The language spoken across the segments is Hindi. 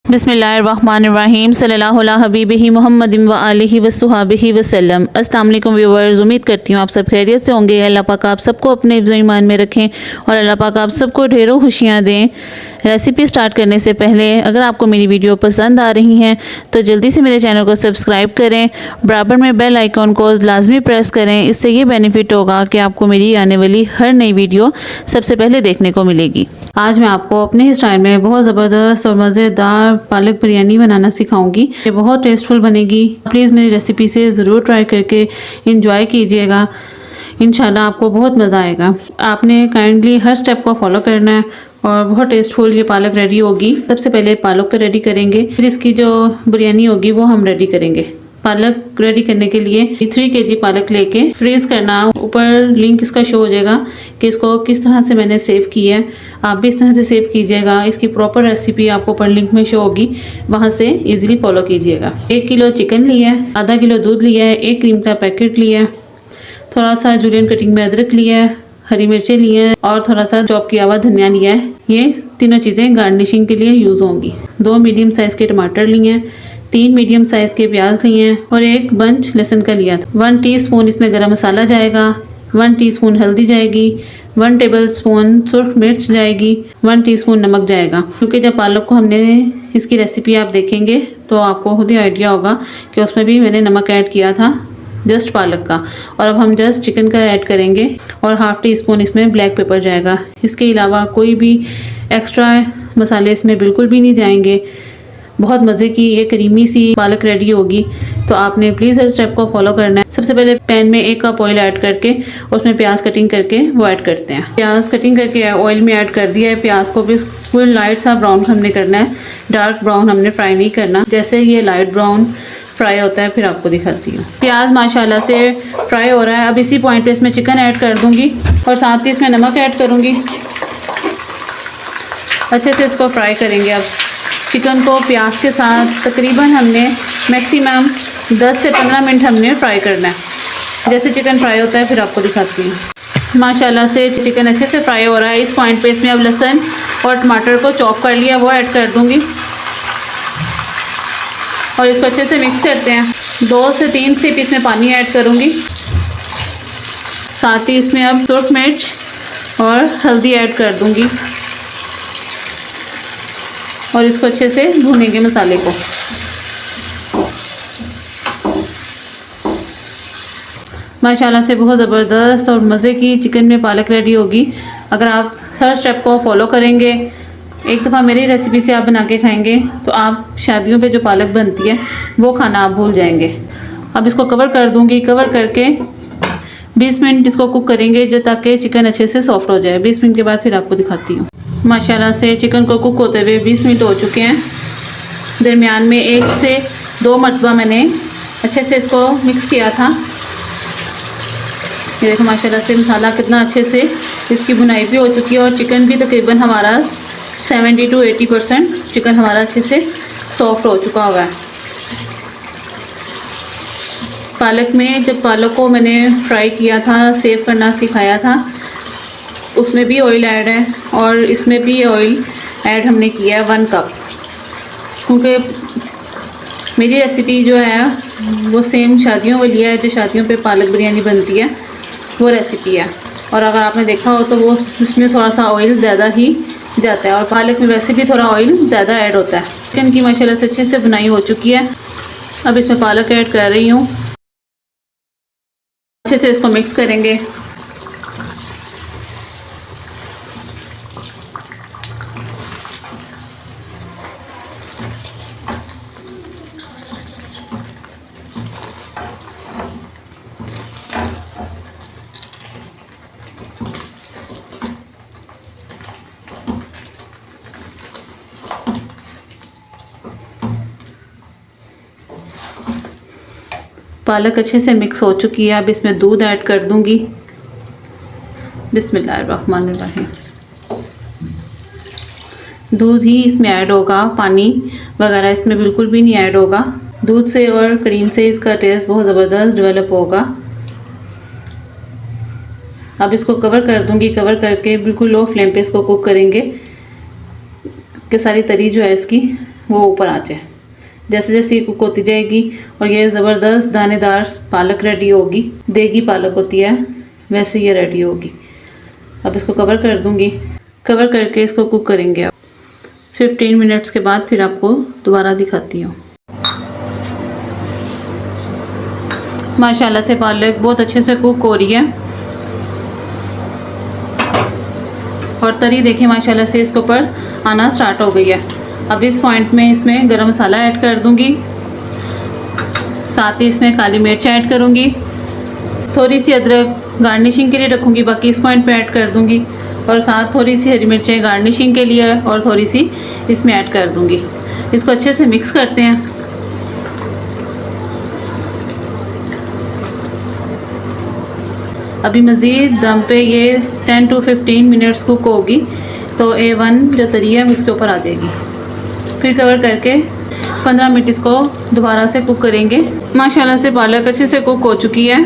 बिस्मिल्लाहिर्रहमानिर्रहीम सल्लल्लाहु अला हबीबिही मुहम्मदिन व आलिहि व सुहाबिही वसल्लम। अस्सलाम वालेकुम व्यूअर्स, उम्मीद करती हूँ आप सब खैरियत से होंगे। अल्लाह पाक आप सबको अपने हिफ्ज़ ईमान में रखें और अल्लाह पाक आप सबको ढेरों खुशियाँ दें। रेसिपी स्टार्ट करने से पहले अगर आपको मेरी वीडियो पसंद आ रही हैं तो जल्दी से मेरे चैनल को सब्सक्राइब करें, बराबर में बेल आइकॉन को लाजमी प्रेस करें। इससे ये बेनिफिट होगा कि आपको मेरी आने वाली हर नई वीडियो सबसे पहले देखने को मिलेगी। आज मैं आपको अपने ही स्टाइल में बहुत ज़बरदस्त और मज़ेदार पालक बिरयानी बनाना सिखाऊंगी। ये बहुत टेस्टफुल बनेगी। प्लीज़ मेरी रेसिपी से ज़रूर ट्राई करके इंजॉय कीजिएगा। इंशाल्लाह आपको बहुत मज़ा आएगा। आपने काइंडली हर स्टेप को फॉलो करना है और बहुत टेस्टफुल ये पालक रेडी होगी। सबसे पहले पालक को रेडी करेंगे, फिर इसकी जो बिरयानी होगी वो हम रेडी करेंगे। पालक रेडी करने के लिए 3 kg पालक लेके फ्रीज करना। ऊपर लिंक इसका शो हो जाएगा कि इसको किस तरह से मैंने सेव किया है। आप भी इस तरह से सेव कीजिएगा। इसकी प्रॉपर रेसिपी आपको ऊपर लिंक में शो होगी, वहां से इजीली फॉलो कीजिएगा। 1 किलो चिकन लिया है, आधा किलो दूध लिया है, 1 क्रीम का पैकेट लिया है, थोड़ा सा जुलियन कटिंग में अदरक लिया है, हरी मिर्चें लिए हैं और थोड़ा सा चॉप किया हुआ धनिया लिया है। ये तीनों चीज़ें गार्निशिंग के लिए यूज़ होंगी। 2 मीडियम साइज़ के टमाटर लिए हैं, 3 मीडियम साइज़ के प्याज लिए हैं और 1 बंच लहसुन का लिया था। 1 टीस्पून इसमें गरम मसाला जाएगा, 1 टीस्पून हल्दी जाएगी, 1 टेबलस्पून सुर्ख मिर्च जाएगी, 1 टीस्पून नमक जाएगा। क्योंकि जब पालक को हमने इसकी रेसिपी आप देखेंगे तो आपको खुद ही आइडिया होगा कि उसमें भी मैंने नमक ऐड किया था, जस्ट पालक का। और अब हम जस्ट चिकन का ऐड करेंगे और 1/2 टीस्पून इसमें ब्लैक पेपर जाएगा। इसके अलावा कोई भी एक्स्ट्रा मसाले इसमें बिल्कुल भी नहीं जाएंगे। बहुत मज़े की ये क्रीमी सी पालक रेडी होगी। तो आपने प्लीज़ हर स्टेप को फॉलो करना है। सबसे पहले पैन में 1 कप ऑयल ऐड करके उसमें प्याज कटिंग करके वो ऐड करते हैं। प्याज कटिंग करके ऑयल में ऐड कर दिया है। प्याज को बिल्कुल लाइट सा ब्राउन हमने करना है, डार्क ब्राउन हमने फ्राई नहीं करना। जैसे ये लाइट ब्राउन फ्राई होता है फिर आपको दिखाती हूँ। प्याज माशाल्लाह से फ्राई हो रहा है। अब इसी पॉइंट पे इसमें चिकन ऐड कर दूँगी और साथ ही इसमें नमक ऐड करूँगी। अच्छे से इसको फ्राई करेंगे। अब चिकन को प्याज के साथ तकरीबन हमने मैक्सिमम 10 से 15 मिनट हमने फ्राई करना है। जैसे चिकन फ्राई होता है फिर आपको दिखाती हूँ। माशाल्लाह से चिकन अच्छे से फ्राई हो रहा है। इस पॉइंट पे इसमें अब लहसुन और टमाटर को चॉप कर लिया वो ऐड कर दूँगी और इसको अच्छे से मिक्स करते हैं। 2 से 3 सिप इसमें पानी ऐड करूँगी। साथ ही इसमें अब सुर्ख मिर्च और हल्दी ऐड कर दूँगी और इसको अच्छे से भूनेंगे मसाले को। माशाल्लाह से बहुत ज़बरदस्त और मज़े की चिकन में पालक रेडी होगी। अगर आप हर स्टेप को फॉलो करेंगे, एक दफ़ा मेरी रेसिपी से आप बना के खाएंगे तो आप शादियों पे जो पालक बनती है वो खाना आप भूल जाएंगे। अब इसको कवर कर दूंगी। कवर करके 20 मिनट इसको कुक करेंगे जो ताकि चिकन अच्छे से सॉफ्ट हो जाए। 20 मिनट के बाद फिर आपको दिखाती हूँ। माशाल्लाह से चिकन को कुक होते हुए 20 मिनट हो चुके हैं। दरमियान में 1 से 2 मरतबा मैंने अच्छे से इसको मिक्स किया था। ये देखो माशाल्लाह से मसाला कितना अच्छे से इसकी बुनाई भी हो चुकी है और चिकन भी तकरीबन हमारा 70 to 80% चिकन हमारा अच्छे से सॉफ्ट हो चुका हुआ है। पालक में जब पालक को मैंने फ्राई किया था, सेव करना सिखाया था, उसमें भी ऑयल ऐड है और इसमें भी ऑयल ऐड हमने किया है 1 कप। क्योंकि मेरी रेसिपी जो है वो सेम शादियों वाली है, जो शादियों पे पालक बिरयानी बनती है वो रेसिपी है। और अगर आपने देखा हो तो वो इसमें थोड़ा सा ऑयल ज़्यादा ही जाता है और पालक में वैसे भी थोड़ा ऑयल ज़्यादा ऐड होता है। चिकन की माशाल्लाह से अच्छे से बुनाई हो चुकी है। अब इसमें पालक ऐड कर रही हूँ। अच्छे से इसको मिक्स करेंगे। पालक अच्छे से मिक्स हो चुकी है। अब इसमें दूध ऐड कर दूंगी। बिस्मिल्लाहिर्रहमानिर्रहीम। दूध ही इसमें ऐड होगा, पानी वगैरह इसमें बिल्कुल भी नहीं ऐड होगा। दूध से और क्रीम से इसका टेस्ट बहुत ज़बरदस्त डेवलप होगा। अब इसको कवर कर दूंगी। कवर करके बिल्कुल लो फ्लेम पे इसको कुक करेंगे कि सारी तरी जो है इसकी वो ऊपर आ जाए। जैसे जैसे ये कुक होती जाएगी और ये ज़बरदस्त दानेदार पालक रेडी होगी, देगी पालक होती है वैसे ये रेडी होगी। अब इसको कवर कर दूंगी। कवर करके इसको कुक करेंगे। अब 15 मिनट्स के बाद फिर आपको दोबारा दिखाती हूँ। माशाल्लाह से पालक बहुत अच्छे से कुक हो रही है और तरी देखिए माशाल्लाह से इसके ऊपर आना स्टार्ट हो गई है। अब इस पॉइंट में इसमें गरम मसाला ऐड कर दूंगी, साथ ही इसमें काली मिर्च ऐड करूंगी, थोड़ी सी अदरक गार्निशिंग के लिए रखूंगी, बाकी इस पॉइंट पे ऐड कर दूंगी, और साथ थोड़ी सी हरी मिर्चें गार्निशिंग के लिए और थोड़ी सी इसमें ऐड कर दूंगी। इसको अच्छे से मिक्स करते हैं। अभी मज़ीद दम पे ये 10 to 15 मिनट्स कुक होगी तो A1 जो तरी है उसके ऊपर आ जाएगी। फिर कवर करके 15 मिनट इसको दोबारा से कुक करेंगे। माशाल्लाह से पालक अच्छे से कुक हो चुकी है।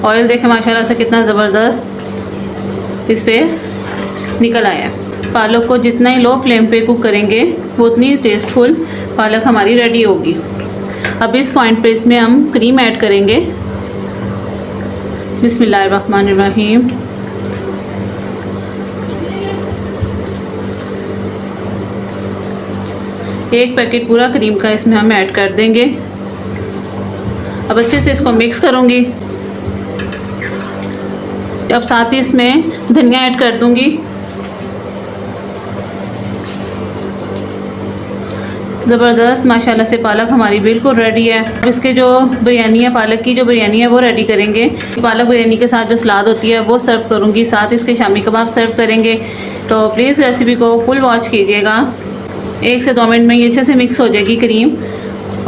ऑयल देखें माशाल्लाह से कितना ज़बरदस्त इस पर निकल आया है। पालक को जितना ही लो फ्लेम पे कुक करेंगे वो उतनी टेस्टफुल पालक हमारी रेडी होगी। अब इस पॉइंट पे इसमें हम क्रीम ऐड करेंगे। बिस्मिल्लाहिर्रहमानिर्रहीम। एक पैकेट पूरा क्रीम का इसमें हम ऐड कर देंगे। अब अच्छे से इसको मिक्स करूँगी। अब साथ ही इसमें धनिया ऐड कर दूँगी। ज़बरदस्त माशाल्लाह से पालक हमारी बिल्कुल रेडी है। अब इसके जो बिरयानी है, पालक की जो बिरयानी है वो रेडी करेंगे। पालक बिरयानी के साथ जो सलाद होती है वो सर्व करूँगी, साथ इसके शामी कबाब सर्व करेंगे। तो प्लीज़ रेसिपी को फुल वॉच कीजिएगा। 1 से 2 मिनट में ये अच्छे से मिक्स हो जाएगी क्रीम,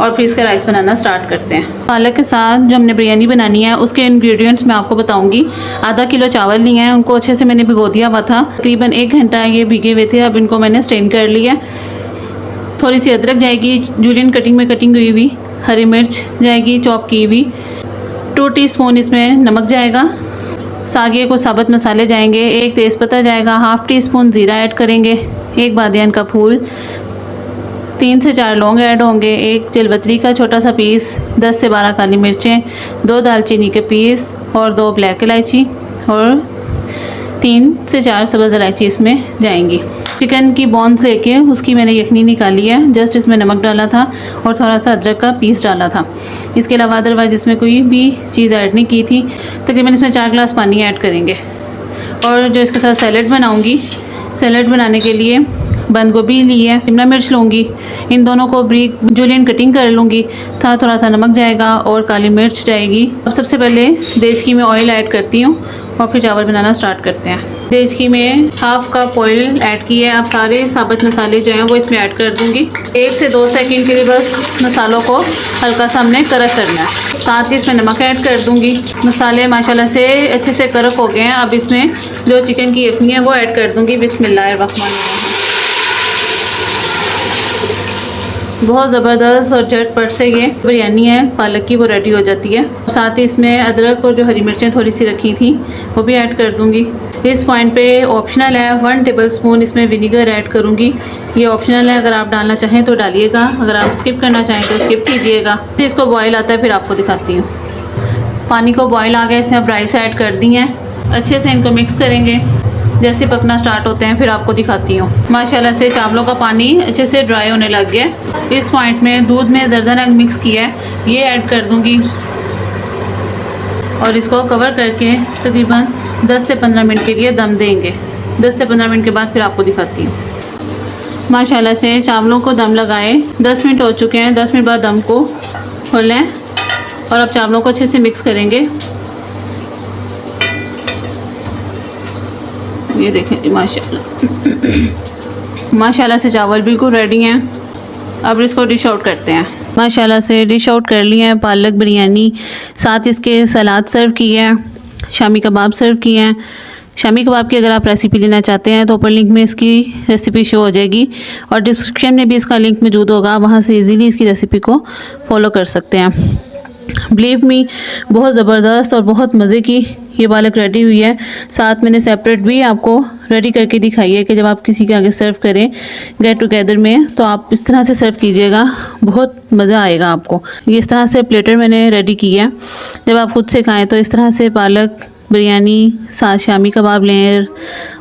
और फिर इसका राइस बनाना स्टार्ट करते हैं। पालक के साथ जो हमने बिरयानी बनानी है उसके इंग्रेडिएंट्स मैं आपको बताऊंगी। आधा किलो चावल लिए हैं, उनको अच्छे से मैंने भिगो दिया हुआ था, तकरीबन 1 घंटा ये भीगे हुए थे। अब इनको मैंने स्ट्रेन कर लिया। थोड़ी सी अदरक जाएगी जूलियन कटिंग में कटिंग हुई हुई, हरी मिर्च जाएगी चॉप की हुई, 2 टीस्पून इसमें नमक जाएगा, सागे को साबुत मसाले जाएंगे, 1 तेज़पत्ता जाएगा, ½ टीस्पून ज़ीरा ऐड करेंगे, 1 बादियान का फूल, 3 से 4 लौंग ऐड होंगे, 1 जलवतरी का छोटा सा पीस, 10 से 12 काली मिर्चें, 2 दालचीनी के पीस और 2 ब्लैक इलायची और 3 से 4 सब्ज़ इलायची इसमें जाएंगी। चिकन की बोन्स लेके उसकी मैंने यखनी निकाली है, जस्ट इसमें नमक डाला था और थोड़ा सा अदरक का पीस डाला था। इसके अलावा अदरवाइज़ इसमें कोई भी चीज़ ऐड नहीं की थी। तकरीबन इसमें 4 गिलास पानी ऐड करेंगे। और जो इसके साथ सैलड बनाऊंगी, सैलड बनाने के लिए बंद गोभी ली है, शिमला मिर्च लूँगी, इन दोनों को ब्रीक जूलियन कटिंग कर लूँगी, साथ थोड़ा सा नमक जाएगा और काली मिर्च जाएगी। अब सबसे पहले देचकी में ऑयल ऐड करती हूँ और फिर चावल बनाना स्टार्ट करते हैं। देचकी में ½ कप ऑयल ऐड किया है। अब सारे साबुत मसाले जो हैं वो इसमें ऐड कर दूँगी। 1 से 2 सेकंड के लिए बस मसालों को हल्का सा हमने करक करना है। साथ ही इसमें नमक ऐड कर दूँगी। मसाले माशाल्लाह से अच्छे से करक हो गए हैं। अब इसमें जो चिकन की यखनी है वो ऐड कर दूँगी। बिस्मिल्लाहिर्रहमानिर्रहीम। बहुत ज़बरदस्त और झटपट से ये बिरयानी है पालक की वो रेडी हो जाती है। साथ ही इसमें अदरक और जो हरी मिर्चें थोड़ी सी रखी थी वो भी ऐड कर दूंगी। इस पॉइंट पे ऑप्शनल है, 1 टेबलस्पून इसमें विनीगर ऐड करूंगी। ये ऑप्शनल है, अगर आप डालना चाहें तो डालिएगा, अगर आप स्किप करना चाहें तो स्किप कीजिएगा। इसको बॉयल आता है फिर आपको दिखाती हूँ। पानी को बॉयल आ गया, इसमें अब राइस ऐड कर दी हैं। अच्छे से इनको मिक्स करेंगे। जैसे पकना स्टार्ट होते हैं फिर आपको दिखाती हूँ। माशाल्लाह से चावलों का पानी अच्छे से ड्राई होने लग गया। इस पॉइंट में दूध में ज़रदा रंग मिक्स किया है ये ऐड कर दूँगी और इसको कवर करके तकरीबन 10 से 15 मिनट के लिए दम देंगे। 10 से 15 मिनट के बाद फिर आपको दिखाती हूँ। माशाल्लाह से चावलों को दम लगाए 10 मिनट हो चुके हैं। 10 मिनट बाद दम को खोलें और अब चावलों को अच्छे से मिक्स करेंगे। ये देखें माशाल्लाह माशाल्लाह से चावल बिल्कुल रेडी हैं। अब इसको डिश आउट करते हैं। माशाल्लाह से डिश आउट कर लिए हैं पालक बिरयानी, साथ इसके सलाद सर्व किए हैं, शामी कबाब सर्व किए हैं। शामी कबाब की अगर आप रेसिपी लेना चाहते हैं तो ऊपर लिंक में इसकी रेसिपी शो हो जाएगी और डिस्क्रिप्शन में भी इसका लिंक मौजूद होगा, वहाँ से इजीली इसकी रेसिपी को फॉलो कर सकते हैं। बिलीव मी, बहुत ज़बरदस्त और बहुत मज़े की ये पालक रेडी हुई है। साथ मैंने सेपरेट भी आपको रेडी करके दिखाई है कि जब आप किसी के आगे सर्व करें गेट टुगेदर में तो आप इस तरह से सर्व कीजिएगा, बहुत मज़ा आएगा आपको। ये इस तरह से प्लेटर मैंने रेडी की है। जब आप खुद से खाएं तो इस तरह से पालक बिरयानी साथ शामी कबाब लें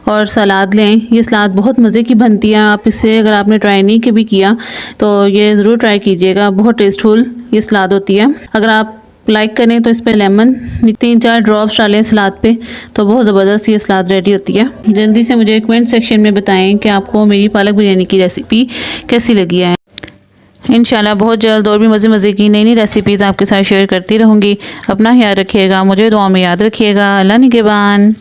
और सलाद लें। ये सलाद बहुत मज़े की बनती है। आप इसे अगर आपने ट्राई नहीं के भी किया तो ये ज़रूर ट्राई कीजिएगा, बहुत टेस्टफुल ये सलाद होती है। अगर आप लाइक करें तो इस पे लेमन 3-4 ड्रॉप्स डालें सलाद पे तो बहुत ज़बरदस्त ये सलाद रेडी होती है। जल्दी से मुझे कमेंट सेक्शन में बताएं कि आपको मेरी पालक बिरयानी की रेसिपी कैसी लगी है। इंशाल्लाह बहुत जल्द और भी मज़े की नई रेसिपीज़ आपके साथ शेयर करती रहूँगी। अपना ख्याल रखिएगा, मुझे दुआ में याद रखिएगा। अल्लाह निगहबान।